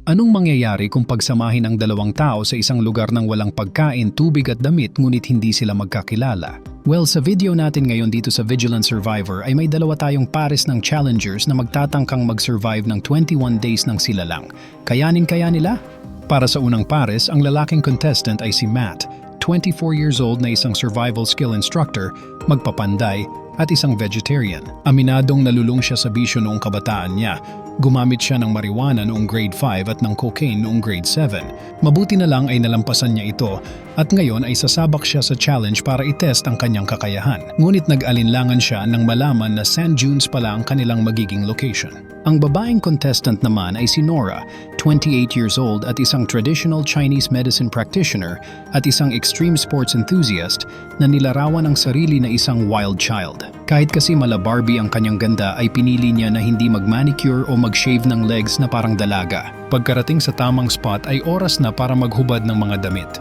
Anong mangyayari kung pagsamahin ang dalawang tao sa isang lugar ng walang pagkain, tubig at damit ngunit hindi sila magkakilala? Well, sa video natin ngayon dito sa Vigilant Survivor ay may dalawa tayong pares ng challengers na magtatangkang mag-survive ng 21 days ng sila lang. Kayanin kaya nila? Para sa unang pares, ang lalaking contestant ay si Matt, 24 years old na isang survival skill instructor, magpapanday, at isang vegetarian. Aminadong nalulung siya sa bisyo noong kabataan niya. Gumamit siya ng marijuana noong grade 5 at ng cocaine noong grade 7. Mabuti na lang ay nalampasan niya ito at ngayon ay sasabak siya sa challenge para itest ang kanyang kakayahan. Ngunit nag-alinlangan siya nang malaman na sand dunes pala ang kanilang magiging location. Ang babaeng contestant naman ay si Nora, 28 years old at isang traditional Chinese medicine practitioner at isang extreme sports enthusiast na nilarawan ang sarili na isang wild child. Kahit kasi mala Barbie ang kanyang ganda ay pinili niya na hindi mag-manicure o mag-shave ng legs na parang dalaga. Pagkarating sa tamang spot ay oras na para maghubad ng mga damit.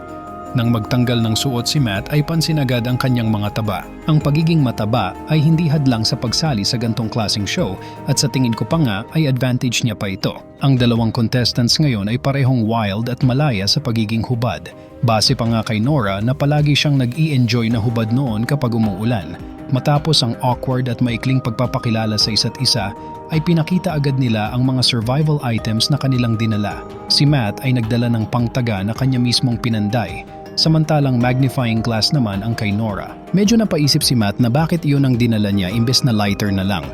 Nang magtanggal ng suot si Matt ay pansin agad ang kanyang mga taba. Ang pagiging mataba ay hindi hadlang sa pagsali sa gantong klaseng show at sa tingin ko pa nga ay advantage niya pa ito. Ang dalawang contestants ngayon ay parehong wild at malaya sa pagiging hubad. Base pa nga kay Nora na palagi siyang nag-i-enjoy na hubad noon kapag umuulan. Matapos ang awkward at maikling pagpapakilala sa isa't isa, ay pinakita agad nila ang mga survival items na kanilang dinala. Si Matt ay nagdala ng pangtaga na kanya mismong pinanday, samantalang magnifying glass naman ang kay Nora. Medyo napaisip si Matt na bakit iyon ang dinala niya imbes na lighter na lang.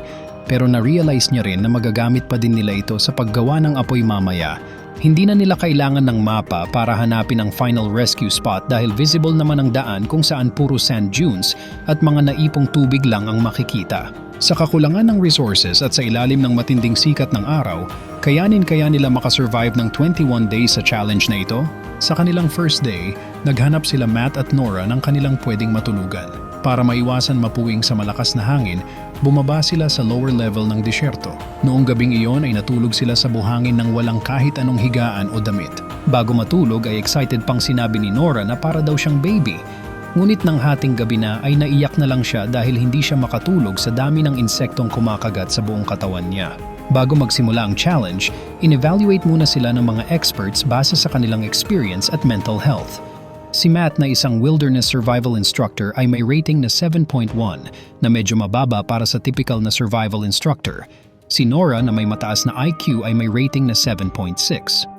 Pero na-realize niya rin na magagamit pa din nila ito sa paggawa ng apoy mamaya. Hindi na nila kailangan ng mapa para hanapin ang final rescue spot dahil visible naman ang daan kung saan puro sand dunes at mga naipong tubig lang ang makikita. Sa kakulangan ng resources at sa ilalim ng matinding sikat ng araw, kayanin kaya nila makasurvive ng 21 days sa challenge na ito? Sa kanilang first day, naghanap sila Matt at Nora ng kanilang pwedeng matulugan. Para maiwasan mapuwing sa malakas na hangin, bumaba sila sa lower level ng disyerto. Noong gabing iyon ay natulog sila sa buhangin ng walang kahit anong higaan o damit. Bago matulog ay excited pang sinabi ni Nora na para daw siyang baby. Ngunit nang hating gabi na ay naiyak na lang siya dahil hindi siya makatulog sa dami ng insektong kumakagat sa buong katawan niya. Bago magsimula ang challenge, in-evaluate muna sila ng mga experts base sa kanilang experience at mental health. Si Matt na isang wilderness survival instructor ay may rating na 7.1 na medyo mababa para sa typical na survival instructor. Si Nora na may mataas na IQ ay may rating na 7.6.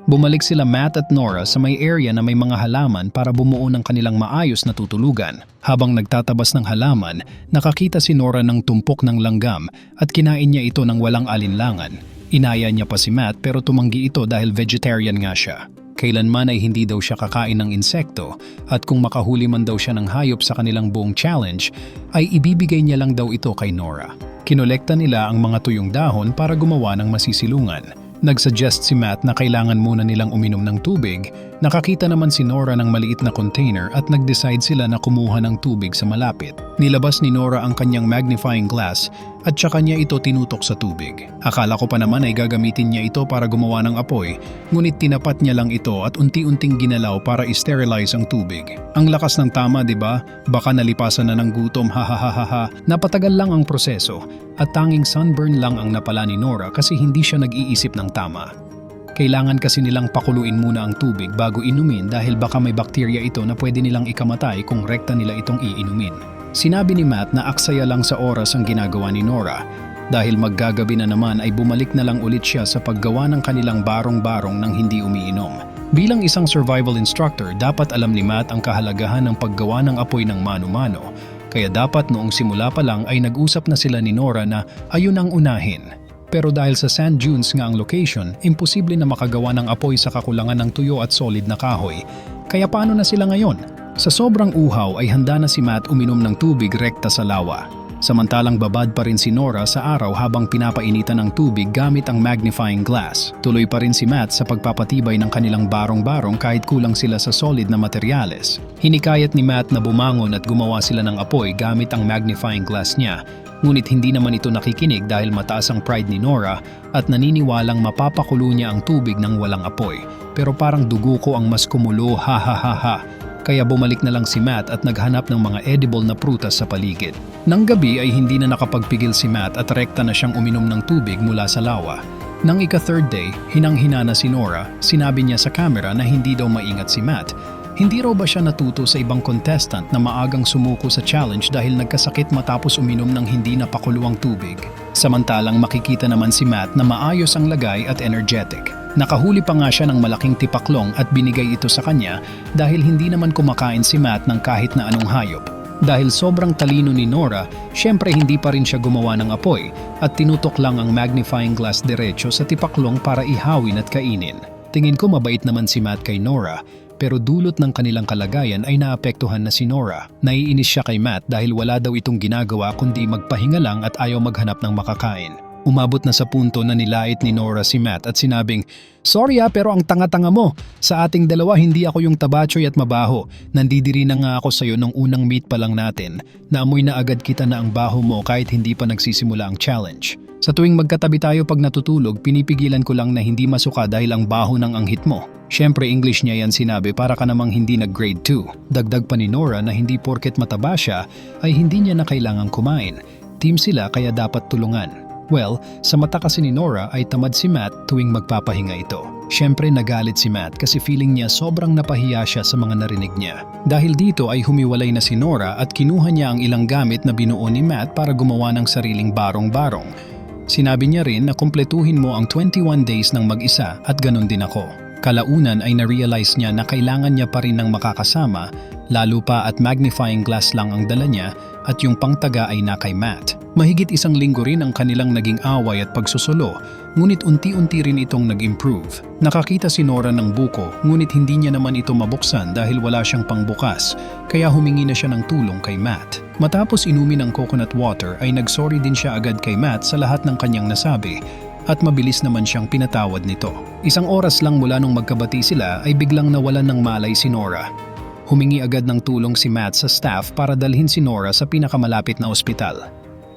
Bumalik sila Matt at Nora sa may area na may mga halaman para bumuo ng kanilang maayos na tutulugan. Habang nagtatabas ng halaman, nakakita si Nora ng tumpok ng langgam at kinain niya ito ng walang alinlangan. Inaya niya pa si Matt pero tumanggi ito dahil vegetarian nga siya. Kailanman ay hindi daw siya kakain ng insekto at kung makahuli man daw siya ng hayop sa kanilang buong challenge, ay ibibigay niya lang daw ito kay Nora. Kinolekta nila ang mga tuyong dahon para gumawa ng masisilungan. Nagsuggest si Matt na kailangan muna nilang uminom ng tubig. Nakakita naman si Nora ng maliit na container at nag-decide sila na kumuha ng tubig sa malapit. Nilabas ni Nora ang kanyang magnifying glass at saka niya ito tinutok sa tubig. Akala ko pa naman ay gagamitin niya ito para gumawa ng apoy, ngunit tinapat niya lang ito at unti-unting ginalaw para i-sterilize ang tubig. Ang lakas ng tama, di ba? Baka nalipasan na ng gutom, hahaha. Napatagal lang ang proseso at tanging sunburn lang ang napala ni Nora kasi hindi siya nag-iisip ng tama. Kailangan kasi nilang pakuluin muna ang tubig bago inumin dahil baka may bakterya ito na pwede nilang ikamatay kung rekta nila itong iinumin. Sinabi ni Matt na aksaya lang sa oras ang ginagawa ni Nora. Dahil maggagabi na naman ay bumalik na lang ulit siya sa paggawa ng kanilang barong-barong nang hindi umiinom. Bilang isang survival instructor, dapat alam ni Matt ang kahalagahan ng paggawa ng apoy ng mano-mano. Kaya dapat noong simula pa lang ay nag-usap na sila ni Nora na ayun ang unahin. Pero dahil sa sand dunes nga ang location, imposible na makagawa ng apoy sa kakulangan ng tuyo at solid na kahoy. Kaya paano na sila ngayon? Sa sobrang uhaw ay handa na si Matt uminom ng tubig rekta sa lawa. Samantalang babad pa rin si Nora sa araw habang pinapainitan ng tubig gamit ang magnifying glass. Tuloy pa rin si Matt sa pagpapatibay ng kanilang barong-barong kahit kulang sila sa solid na materyales. Hinikayat ni Matt na bumangon at gumawa sila ng apoy gamit ang magnifying glass niya. Ngunit hindi naman ito nakikinig dahil mataas ang pride ni Nora at naniniwalang mapapakulo niya ang tubig ng walang apoy. Pero parang dugo ko ang mas kumulo, hahaha. Kaya bumalik na lang si Matt at naghanap ng mga edible na prutas sa paligid. Nang gabi ay hindi na nakapagpigil si Matt at rekta na siyang uminom ng tubig mula sa lawa. Nang ika-third day, hinang-hina na si Nora, sinabi niya sa camera na hindi daw maingat si Matt. Hindi raw ba siya natuto sa ibang contestant na maagang sumuko sa challenge dahil nagkasakit matapos uminom ng hindi napakuluang tubig? Samantalang makikita naman si Matt na maayos ang lagay at energetic. Nakahuli pa nga siya ng malaking tipaklong at binigay ito sa kanya dahil hindi naman kumakain si Matt ng kahit na anong hayop. Dahil sobrang talino ni Nora, syempre hindi pa rin siya gumawa ng apoy at tinutok lang ang magnifying glass diretso sa tipaklong para ihawin at kainin. Tingin ko mabait naman si Matt kay Nora, pero dulot ng kanilang kalagayan ay naapektuhan na si Nora. Naiinis siya kay Matt dahil wala daw itong ginagawa kundi magpahinga lang at ayaw maghanap ng makakain. Umabot na sa punto na nilait ni Nora si Matt at sinabing, "Sorry pero ang tanga-tanga mo. Sa ating dalawa hindi ako yung tabachoy at mabaho. Nandidiri na nga ako sa'yo nung unang meet pa lang natin. Naamoy na agad kita na ang baho mo kahit hindi pa nagsisimula ang challenge. Sa tuwing magkatabi tayo pag natutulog, pinipigilan ko lang na hindi masuka dahil ang baho ng anghit mo." Siyempre English niya yan sinabi para ka namang hindi nag-grade 2. Dagdag pa ni Nora na hindi porket mataba siya ay hindi niya na kailangang kumain. Team sila kaya dapat tulungan. Well, sa mata kasi ni Nora ay tamad si Matt tuwing magpapahinga ito. Siyempre nagalit si Matt kasi feeling niya sobrang napahiya siya sa mga narinig niya. Dahil dito ay humiwalay na si Nora at kinuha niya ang ilang gamit na binuo ni Matt para gumawa ng sariling barong-barong. Sinabi niya rin na kumpletuhin mo ang 21 days ng mag-isa at ganun din ako. Kalaunan ay na-realize niya na kailangan niya pa rin ng makakasama, lalo pa at magnifying glass lang ang dala niya at yung pangtaga ay na kay Matt. Mahigit 1 linggo rin ang kanilang naging away at pagsusulo, ngunit unti-unti rin itong nag-improve. Nakakita si Nora ng buko, ngunit hindi niya naman ito mabuksan dahil wala siyang pangbukas, kaya humingi na siya ng tulong kay Matt. Matapos inumin ng coconut water ay nagsorry din siya agad kay Matt sa lahat ng kanyang nasabi, at mabilis naman siyang pinatawad nito. 1 oras lang mula nung magkabati sila ay biglang nawalan ng malay si Nora. Humingi agad ng tulong si Matt sa staff para dalhin si Nora sa pinakamalapit na ospital.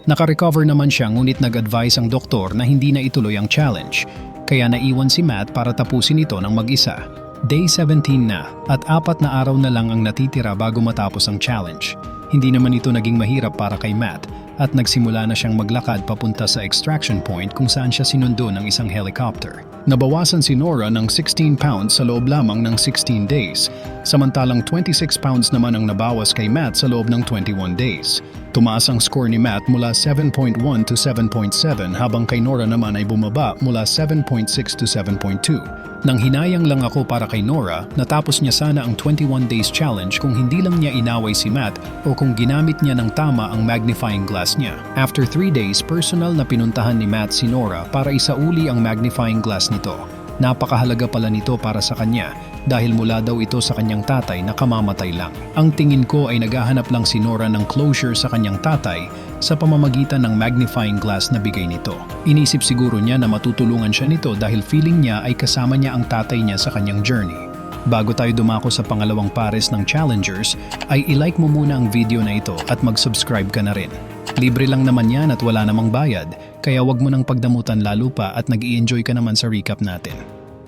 Naka-recover naman siya ngunit nag-advise ang doktor na hindi na ituloy ang challenge, kaya naiwan si Matt para tapusin ito ng mag-isa. Day 17 na at 4 na araw na lang ang natitira bago matapos ang challenge. Hindi naman ito naging mahirap para kay Matt at nagsimula na siyang maglakad papunta sa extraction point kung saan siya sinundo ng isang helicopter. Nabawasan si Nora ng 16 pounds sa loob lamang ng 16 days, samantalang 26 pounds naman ang nabawas kay Matt sa loob ng 21 days. Tumaas ang score ni Matt mula 7.1 to 7.7 habang kay Nora naman ay bumaba mula 7.6 to 7.2. Nang hinayang lang ako para kay Nora, natapos niya sana ang 21 days challenge kung hindi lang niya inaway si Matt o kung ginamit niya ng tama ang magnifying glass niya. After 3 days, personal na pinuntahan ni Matt si Nora para isauli ang magnifying glass nito. Napakahalaga pala nito para sa kanya dahil mula daw ito sa kanyang tatay na kamamatay lang. Ang tingin ko ay naghahanap lang si Nora ng closure sa kanyang tatay sa pamamagitan ng magnifying glass na bigay nito. Inisip siguro niya na matutulungan siya nito dahil feeling niya ay kasama niya ang tatay niya sa kanyang journey. Bago tayo dumako sa pangalawang pares ng challengers, ay ilike mo muna ang video na ito at mag-subscribe ka na rin. Libre lang naman yan at wala namang bayad, kaya wag mo nang pagdamutan lalo pa at nag-i-enjoy ka naman sa recap natin.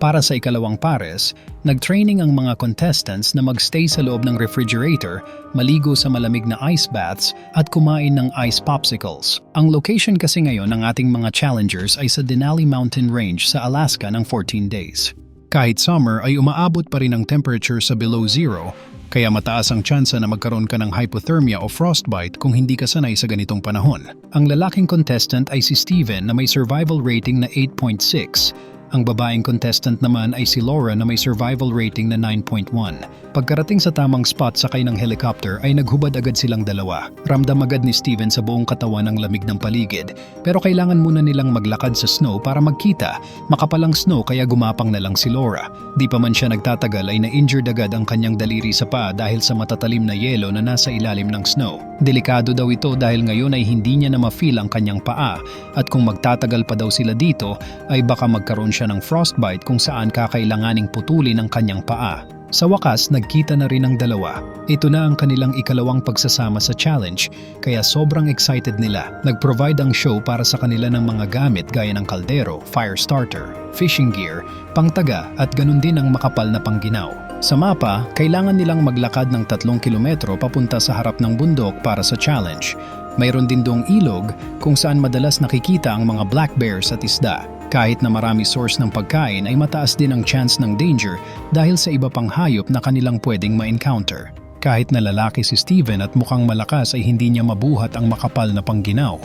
Para sa ikalawang pares, nag-training ang mga contestants na magstay sa loob ng refrigerator, maligo sa malamig na ice baths at kumain ng ice popsicles. Ang location kasi ngayon ng ating mga challengers ay sa Denali Mountain Range sa Alaska ng 14 days. Kahit summer ay umaabot pa rin ang temperature sa below zero, kaya mataas ang tsansa na magkaroon ka ng hypothermia o frostbite kung hindi ka sanay sa ganitong panahon. Ang lalaking contestant ay si Steven na may survival rating na 8.6. Ang babaeng contestant naman ay si Laura na may survival rating na 9.1. Pagkarating sa tamang spot sakay ng helicopter ay naghubad agad silang dalawa. Ramdam agad ni Steven sa buong katawan ang lamig ng paligid, pero kailangan muna nilang maglakad sa snow para magkita. Makapalang snow kaya gumapang na lang si Laura. Di pa man siya nagtatagal ay na-injured agad ang kanyang daliri sa paa dahil sa matatalim na yelo na nasa ilalim ng snow. Delikado daw ito dahil ngayon ay hindi niya na ma-feel ang kanyang paa at kung magtatagal pa daw sila dito ay baka magkaroon siya ng frostbite kung saan kakailanganing putulin ang kanyang paa. Sa wakas, nagkita na rin ang dalawa. Ito na ang kanilang ikalawang pagsasama sa challenge, kaya sobrang excited nila. Nag-provide ang show para sa kanila ng mga gamit gaya ng kaldero, fire starter, fishing gear, pangtaga at ganun din ang makapal na pangginaw. Sa mapa, kailangan nilang maglakad ng 3 kilometro papunta sa harap ng bundok para sa challenge. Mayroon din doong ilog kung saan madalas nakikita ang mga black bears at isda. Kahit na marami source ng pagkain ay mataas din ang chance ng danger dahil sa iba pang hayop na kanilang pwedeng ma-encounter. Kahit na lalaki si Steven at mukhang malakas ay hindi niya mabuhat ang makapal na pangginaw.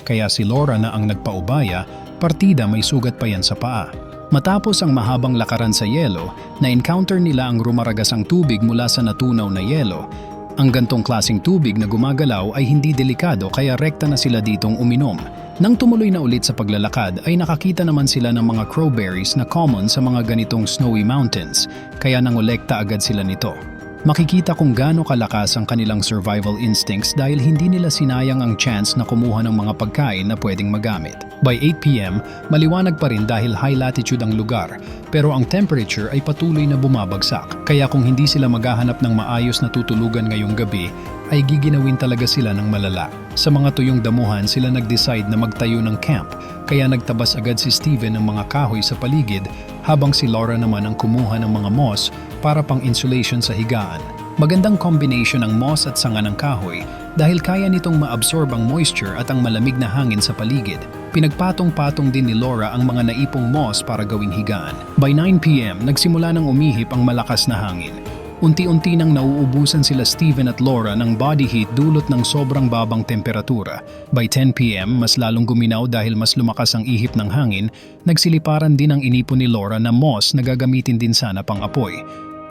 Kaya si Laura na ang nagpaubaya, partida may sugat pa yan sa paa. Matapos ang mahabang lakaran sa yelo, na-encounter nila ang rumaragasang tubig mula sa natunaw na yelo. Ang gantong klaseng tubig na gumagalaw ay hindi delikado kaya rekta na sila ditong uminom. Nang tumuloy na ulit sa paglalakad ay nakakita naman sila ng mga crowberries na common sa mga ganitong snowy mountains, kaya nangolekta agad sila nito. Makikita kung gaano kalakas ang kanilang survival instincts dahil hindi nila sinayang ang chance na kumuha ng mga pagkain na pwedeng magamit. By 8 p.m., maliwanag pa rin dahil high latitude ang lugar, pero ang temperature ay patuloy na bumabagsak. Kaya kung hindi sila maghahanap ng maayos na tutulugan ngayong gabi, ay giginawin talaga sila ng malala. Sa mga tuyong damuhan sila nag-decide na magtayo ng camp, kaya nagtabas agad si Steven ng mga kahoy sa paligid habang si Laura naman ang kumuha ng mga moss para pang insulation sa higaan. Magandang combination ng moss at sanga ng kahoy dahil kaya nitong maabsorb ang moisture at ang malamig na hangin sa paligid. Pinagpatong-patong din ni Laura ang mga naipong moss para gawing higaan. By 9 p.m., nagsimula ng umihip ang malakas na hangin. Unti-unti nang nauubusan sila Steven at Laura ng body heat dulot ng sobrang babang temperatura. By 10 p.m., mas lalong guminaw dahil mas lumakas ang ihip ng hangin, nagsiliparan din ang inipon ni Laura na moss na gagamitin din sana pang apoy.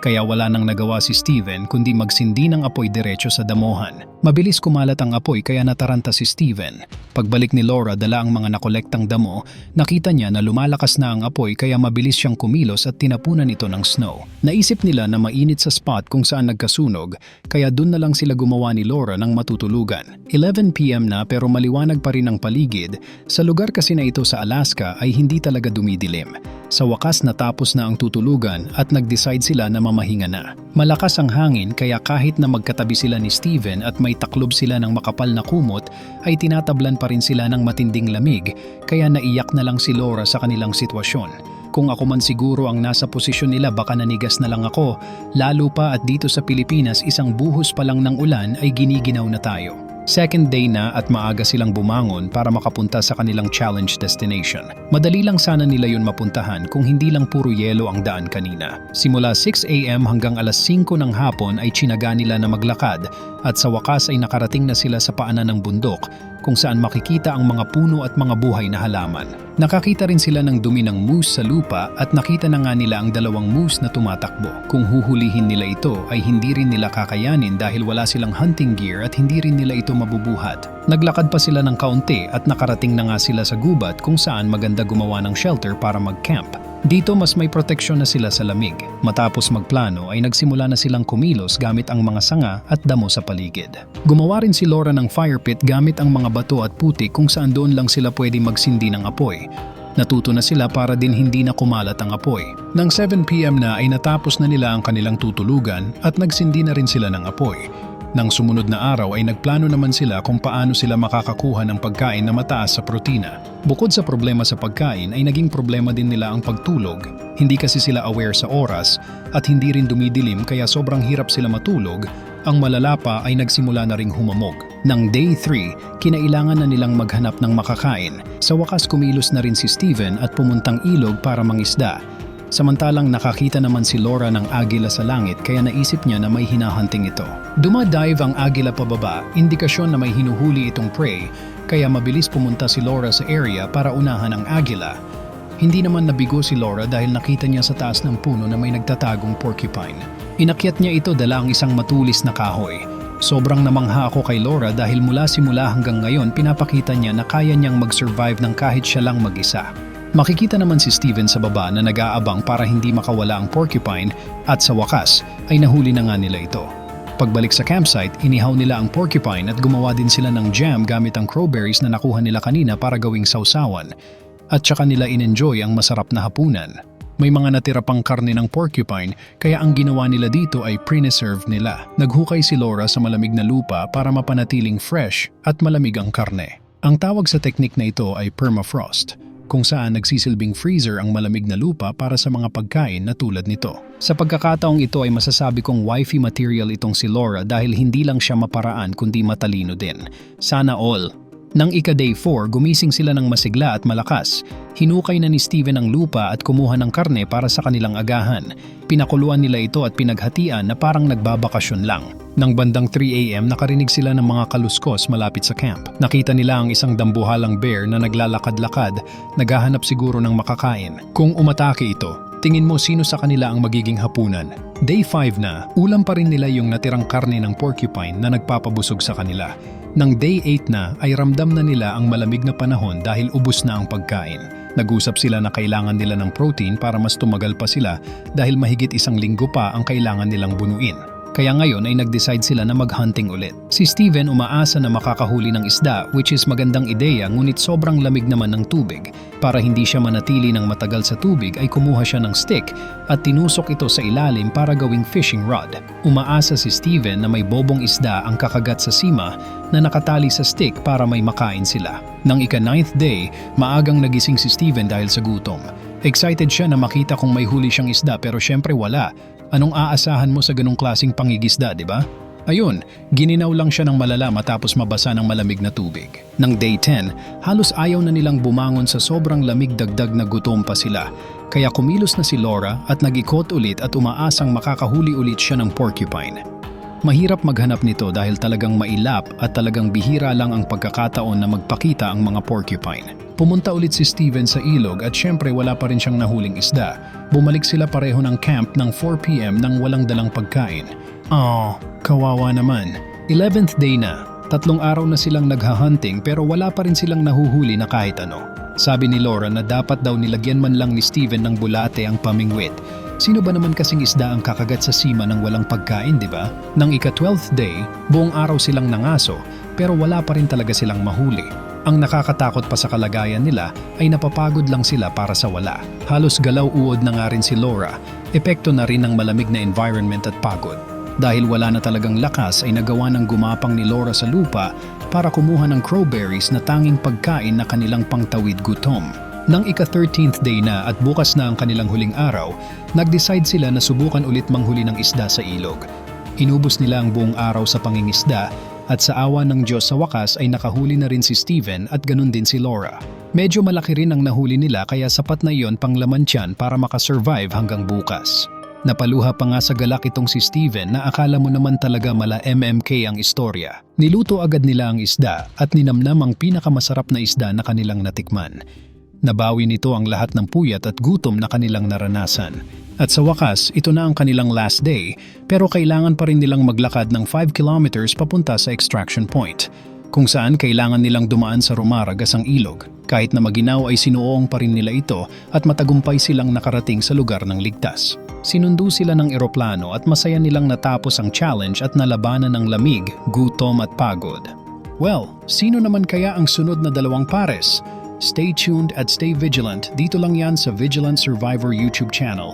Kaya wala nang nagawa si Steven kundi magsindi ng apoy diretso sa damuhan. Mabilis kumalat ang apoy kaya nataranta si Steven. Pagbalik ni Laura dala ang mga nakolektang damo, nakita niya na lumalakas na ang apoy kaya mabilis siyang kumilos at tinapunan ito ng snow. Naisip nila na mainit sa spot kung saan nagkasunog, kaya dun na lang sila gumawa ni Laura ng matutulugan. 11 p.m. na pero maliwanag pa rin ang paligid. Sa lugar kasi na ito sa Alaska ay hindi talaga dumidilim. Sa wakas natapos na ang tutulugan at nag-decide sila na mamahinga na. Malakas ang hangin kaya kahit na magkatabi sila ni Steven at may taklob sila ng makapal na kumot ay tinatablan pa rin sila ng matinding lamig kaya naiyak na lang si Laura sa kanilang sitwasyon. Kung ako man siguro ang nasa posisyon nila baka nanigas na lang ako, lalo pa at dito sa Pilipinas isang buhos pa lang ng ulan ay giniginaw na tayo. Second day na at maaga silang bumangon para makapunta sa kanilang challenge destination. Madali lang sana nila yun mapuntahan kung hindi lang puro yelo ang daan kanina. Simula 6 a.m. hanggang alas 5 ng hapon ay tsinaga nila na maglakad at sa wakas ay nakarating na sila sa paanan ng bundok kung saan makikita ang mga puno at mga buhay na halaman. Nakakita rin sila ng dumi ng moose sa lupa at nakita na nga nila ang dalawang moose na tumatakbo. Kung huhulihin nila ito ay hindi rin nila kakayanin dahil wala silang hunting gear at hindi rin nila ito mabubuhat. Naglakad pa sila ng kaunti at nakarating na nga sila sa gubat kung saan maganda gumawa ng shelter para mag-camp. Dito mas may proteksyon na sila sa lamig. Matapos magplano ay nagsimula na silang kumilos gamit ang mga sanga at damo sa paligid. Gumawa rin si Laura ng fire pit gamit ang mga bato at putik kung saan doon lang sila pwede magsindi ng apoy. Natuto na sila para din hindi na kumalat ang apoy. Nang 7 p.m. na ay natapos na nila ang kanilang tutulugan at nagsindi na rin sila ng apoy. Nang sumunod na araw ay nagplano naman sila kung paano sila makakakuha ng pagkain na mataas sa protina. Bukod sa problema sa pagkain ay naging problema din nila ang pagtulog. Hindi kasi sila aware sa oras at hindi rin dumidilim kaya sobrang hirap sila matulog. Ang malala pa ay nagsimula na ring humamog. Nang day 3, kinailangan na nilang maghanap ng makakain. Sa wakas kumilos na rin si Steven at pumuntang ilog para mangisda. Samantalang nakakita naman si Laura ng agila sa langit kaya naisip niya na may hinahunting ito. Dumadive ang agila pababa, indikasyon na may hinuhuli itong prey, kaya mabilis pumunta si Laura sa area para unahan ang agila. Hindi naman nabigo si Laura dahil nakita niya sa taas ng puno na may nagtatagong porcupine. Inakyat niya ito dala ang isang matulis na kahoy. Sobrang namangha ako kay Laura dahil mula simula hanggang ngayon pinapakita niya na kaya niyang mag-survive ng kahit siya lang mag-isa. Makikita naman si Steven sa baba na nag-aabang para hindi makawala ang porcupine at sa wakas ay nahuli na nga nila ito. Pagbalik sa campsite, inihaw nila ang porcupine at gumawa din sila ng jam gamit ang crowberries na nakuha nila kanina para gawing sausawan. At saka nila in-enjoy ang masarap na hapunan. May mga natira pang karne ng porcupine kaya ang ginawa nila dito ay preserve nila. Naghukay si Laura sa malamig na lupa para mapanatiling fresh at malamig ang karne. Ang tawag sa teknik na ito ay permafrost, kung saan nagsisilbing freezer ang malamig na lupa para sa mga pagkain na tulad nito. Sa pagkakataong ito ay masasabi kong wifey material itong si Laura dahil hindi lang siya maparaan kundi matalino din. Sana all. Nang ika-day 4, gumising sila ng masigla at malakas. Hinukay na ni Steven ang lupa at kumuha ng karne para sa kanilang agahan. Pinakuluan nila ito at pinaghatian na parang nagbabakasyon lang. Nang bandang 3 AM, nakarinig sila ng mga kaluskos malapit sa camp. Nakita nila ang isang dambuhalang bear na naglalakad-lakad, naghahanap siguro ng makakain. Kung umatake ito, tingin mo sino sa kanila ang magiging hapunan? Day 5 na, ulam pa rin nila yung natirang karne ng porcupine na nagpapabusog sa kanila. Nang day 8 na ay ramdam na nila ang malamig na panahon dahil ubos na ang pagkain. Nag-usap sila na kailangan nila ng protein para mas tumagal pa sila dahil mahigit 1 linggo pa ang kailangan nilang bunuin. Kaya ngayon ay nag-decide sila na mag-hunting ulit. Si Steven umaasa na makakahuli ng isda, which is magandang ideya, ngunit sobrang lamig naman ng tubig. Para hindi siya manatili ng matagal sa tubig ay kumuha siya ng stick at tinusok ito sa ilalim para gawing fishing rod. Umaasa si Steven na may bobong isda ang kakagat sa sima na nakatali sa stick para may makain sila. Nang ika-9th day, maagang nagising si Steven dahil sa gutom. Excited siya na makita kung may huli siyang isda pero syempre wala. Anong aasahan mo sa ganong klaseng pangigisda, di ba? Ayun, gininaw lang siya ng malala matapos mabasa ng malamig na tubig. Nang day 10, halos ayaw na nilang bumangon sa sobrang lamig, dagdag na gutom pa sila. Kaya kumilos na si Laura at nag-ikot ulit at umaasang makakahuli ulit siya ng porcupine. Mahirap maghanap nito dahil talagang mailap at talagang bihira lang ang pagkakataon na magpakita ang mga porcupine. Pumunta ulit si Steven sa ilog at syempre wala pa rin siyang nahuling isda. Bumalik sila pareho ng camp ng 4 PM nang walang dalang pagkain. Kawawa naman. 11th day na. 3 araw na silang naghahunting pero wala pa rin silang nahuhuli na kahit ano. Sabi ni Laura na dapat daw nilagyan man lang ni Steven ng bulate ang pamingwit. Sino ba naman kasing isda ang kakagat sa sima ng walang pagkain, di ba? Nang ika-12th day, buong araw silang nangaso pero wala pa rin talaga silang mahuli. Ang nakakatakot pa sa kalagayan nila ay napapagod lang sila para sa wala. Halos galaw-uod na nga rin si Laura, epekto na rin ng malamig na environment at pagod. Dahil wala na talagang lakas ay nagawa ng gumapang ni Laura sa lupa para kumuha ng crowberries na tanging pagkain na kanilang pangtawid gutom. Nang ika-13th day na at bukas na ang kanilang huling araw, nag-decide sila na subukan ulit manghuli ng isda sa ilog. Inubos nila ang buong araw sa pangingisda at sa awa ng Diyos sa wakas ay nakahuli na rin si Steven at ganun din si Laura. Medyo malaki rin ang nahuli nila kaya sapat na iyon pang laman tiyan para makasurvive hanggang bukas. Napaluha pa nga sa galak itong si Steven na akala mo naman talaga mala MMK ang istorya. Niluto agad nila ang isda at ninamnam ang pinakamasarap na isda na kanilang natikman. Nabawi nito ang lahat ng puyat at gutom na kanilang naranasan. At sa wakas, ito na ang kanilang last day, pero kailangan pa rin nilang maglakad ng 5 kilometers papunta sa extraction point, kung saan kailangan nilang dumaan sa Rumaragas ang ilog. Kahit na maginaw ay sinuoong pa rin nila ito at matagumpay silang nakarating sa lugar ng ligtas. Sinundo sila ng eroplano at masaya nilang natapos ang challenge at nalabanan ng lamig, gutom at pagod. Well, sino naman kaya ang sunod na 2 pares? Stay tuned at stay vigilant. Dito lang yan sa Vigilant Survivor YouTube channel.